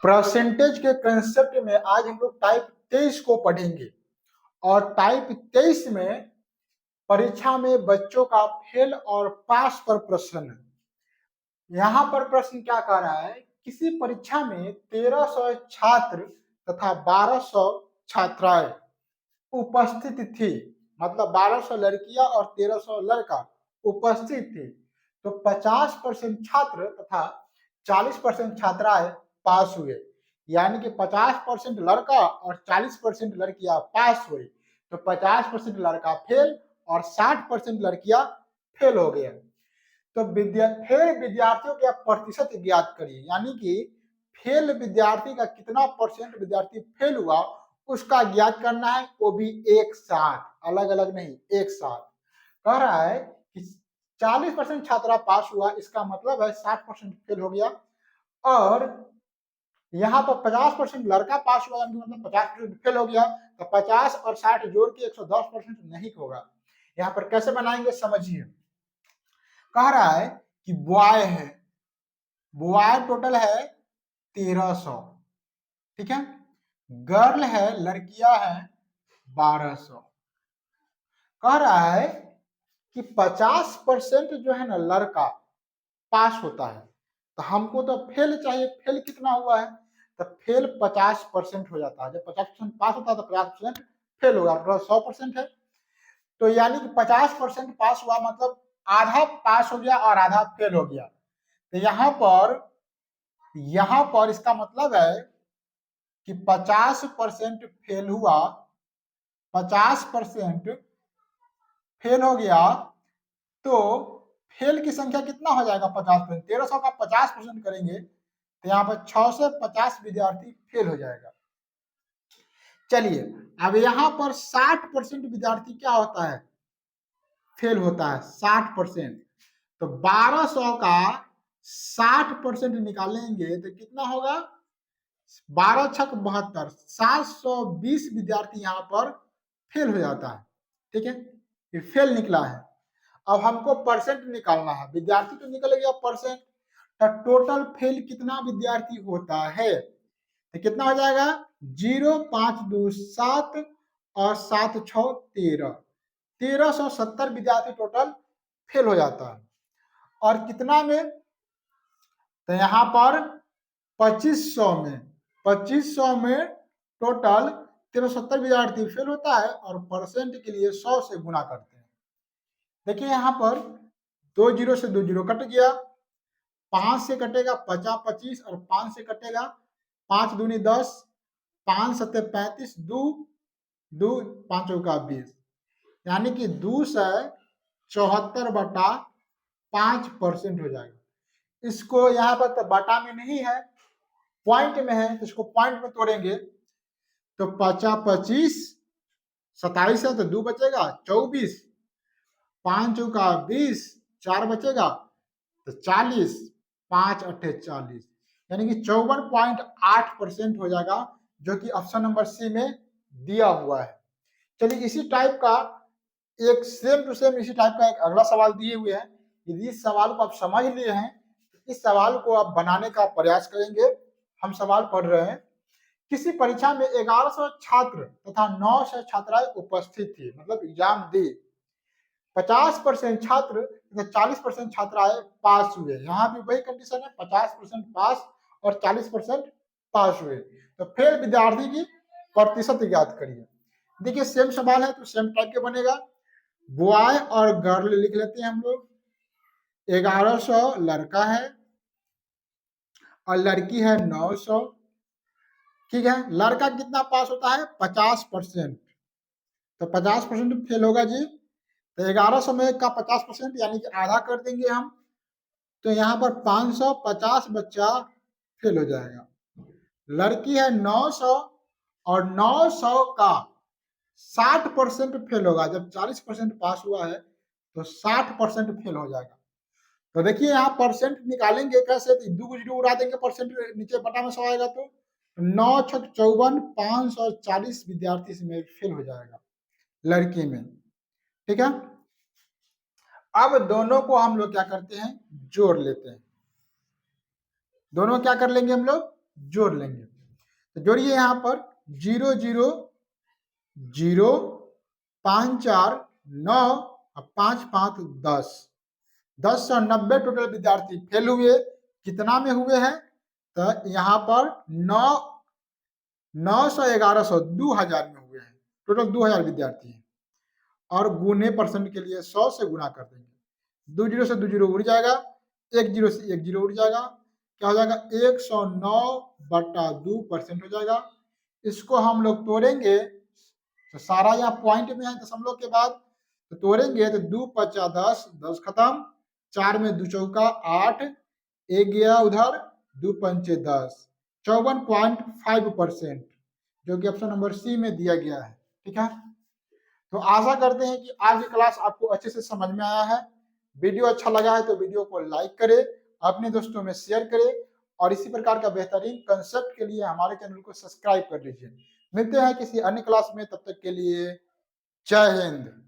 Percentage के concept में आज हम लोग टाइप 23 को पढ़ेंगे और टाइप 23 में परीक्षा में बच्चों का फेल और पास पर प्रश्न है। यहाँ पर प्रश्न क्या कह रहा है, किसी परीक्षा में 1300 छात्र तथा 1200 छात्राएं उपस्थित थी, मतलब 1200 लड़कियां और 1300 लड़का उपस्थित थे, तो 50% छात्र तथा 40% छात्राएं पास हुए, यानी कि 50% लड़का और 40% लड़कियां पास हुई, तो 50% लड़का फेल और 60% लड़कियां फेल हो गए। तो फेल विद्यार्थियों के प्रतिशत ज्ञात करिए, यानी कि फेल विद्यार्थी का कितना परसेंट विद्यार्थी फेल हुआ उसका ज्ञात करना है, वो भी एक साथ, अलग अलग नहीं, एक साथ। कह रहा है कि 40% छात्रा पास हुआ, इसका मतलब है 60% फेल हो गया, और यहाँ पर 50% लड़का पास हुआ, मतलब 50% फेल हो गया, तो 50 और 60 जोड़ के 110% नहीं होगा। यहाँ पर कैसे बनाएंगे समझिए। कह रहा है कि बॉय है, बॉय टोटल है 1300, ठीक है, गर्ल है, लड़कियां हैं 1200। कह रहा है कि 50% जो है ना लड़का पास होता है, तो हमको तो फेल चाहिए, फेल कितना हुआ है, तो फेल 50% हो जाता है। जब 50% पास होता है तो 50% फेल होगा, तो 100% है, तो यानी कि 50% पास हुआ, मतलब आधा पास हो गया और आधा फेल हो गया। तो यहाँ पर इसका मतलब है कि 50% फेल हुआ, 50% फेल हो गया, तो फेल की संख्या कितना हो जाएगा 50%, 1300 का 50% करेंगे तो यहाँ पर 6 से 50 विद्यार्थी फेल हो जाएगा। चलिए अब यहाँ पर 60% विद्यार्थी क्या होता है, फेल होता है 60%, तो 1200 का 60% निकालेंगे तो कितना होगा, 12 छक 72, 720 विद्यार्थी यहाँ पर फेल हो जाता है, ठीक है, ये फेल निकला है। अब हमको परसेंट निकालना है, विद्यार्थी तो निकल गया परसेंट, तो टोटल फेल कितना विद्यार्थी होता है, तो कितना हो जाएगा, 0 5 2 7 और 7 6 13, 1370 विद्यार्थी टोटल फेल हो जाता है। और कितना में, तो यहाँ पर 2500 में टोटल 1370 विद्यार्थी फेल होता है, और परसेंट के लिए 100 से गुना करते हैं। देखिए यहाँ पर 2 जीरो से 2 जीरो कट गया, 5 से कटेगा 50 25, और 5 से कटेगा 5 दूनी 10, 5 सत्ते 35, 2 2 5 का 20, यानी कि 274/5% हो जाएगा। इसको यहाँ पर तो बटा में नहीं है, पॉइंट में है, तो इसको पॉइंट में तोड़ेंगे तो 50 25, 27 है तो 2 बचेगा 24, 5 का 20, 4 बचेगा तो 40, 5 अट्ठे 40, यानी कि 54.8% हो जाएगा, जो कि ऑप्शन नंबर सी में दिया हुआ है। चलिए इसी टाइप का एक सेम टू सेम इसी टाइप का एक अगला सवाल दिए हुए हैं। यदि इस सवाल को आप समझ लिए हैं तो इस सवाल को आप बनाने का प्रयास करेंगे। हम सवाल पढ़ रहे हैं, किसी परीक्षा में 1100 छात्र तथा 900 छात्राएं उपस्थित थी, मतलब एग्जाम दी, 50% छात्र तथा 40% छात्राएं पास हुए। यहाँ भी वही कंडीशन है, 50% पास और 40% पास हुए, तो फेल विद्यार्थी की प्रतिशत ज्ञात करिए। देखिए सेम सवाल है तो सेम टाइप के बनेगा, बॉय और गर्ल लिख लेते हैं हम लोग। 1100 लड़का है और लड़की है 900, ठीक है। लड़का कितना पास होता है, 50%, तो 50% फेल होगा जी, तो 1100 में का 50% यानी कि आधा कर देंगे हम, तो यहाँ पर 550 बच्चा फेल हो जाएगा। लड़की है 900 और 900 का 60% फेल होगा, जब 40% पास हुआ है तो 60% फेल हो जाएगा। तो देखिए यहाँ परसेंट निकालेंगे कैसे, तो 2 जीरो उड़ा देंगे, परसेंट नीचे बटा में 100 आएगा, तो 9 छक 54, 540 विद्यार्थी इसमें फेल हो जाएगा लड़की में, ठीक है। अब दोनों को हम लोग क्या करते हैं, जोड़ लेते हैं। दोनों क्या कर लेंगे हम लोग, जोड़ लेंगे। तो जोड़िए यहाँ पर 0 0 0 5 4 9 और 5 5 10। 1090 टोटल विद्यार्थी फेल हुए। कितना में हुए हैं? तो यहाँ पर 900 1100 2000 में हुए हैं। टोटल 2000 विद्यार्थी हैं। और गुने परसेंट के लिए 100 से गुना कर देंगे। 2 जीरो से 2 जीरो उड़ जाएगा, 1 जीरो से 1 जीरो उड़ जाएगा, क्या हो जाएगा 109/2% हो जाएगा। इसको हम लोग तोड़ेंगे तो सारा यहाँ पॉइंट में है दशमलव के बाद, तो तोड़ेंगे तो 2 5 10, 10 खत्म, 4 में 2 चौका 8, 1 गया उधर, 2 पंचे 10, 54.5%, जो कि ऑप्शन नंबर सी में दिया गया है। ठीक है, तो आशा करते हैं कि आज की क्लास आपको अच्छे से समझ में आया है। वीडियो अच्छा लगा है तो वीडियो को लाइक करें, अपने दोस्तों में शेयर करें और इसी प्रकार का बेहतरीन कंसेप्ट के लिए हमारे चैनल को सब्सक्राइब कर लीजिए। मिलते हैं किसी अन्य क्लास में, तब तक के लिए जय हिंद।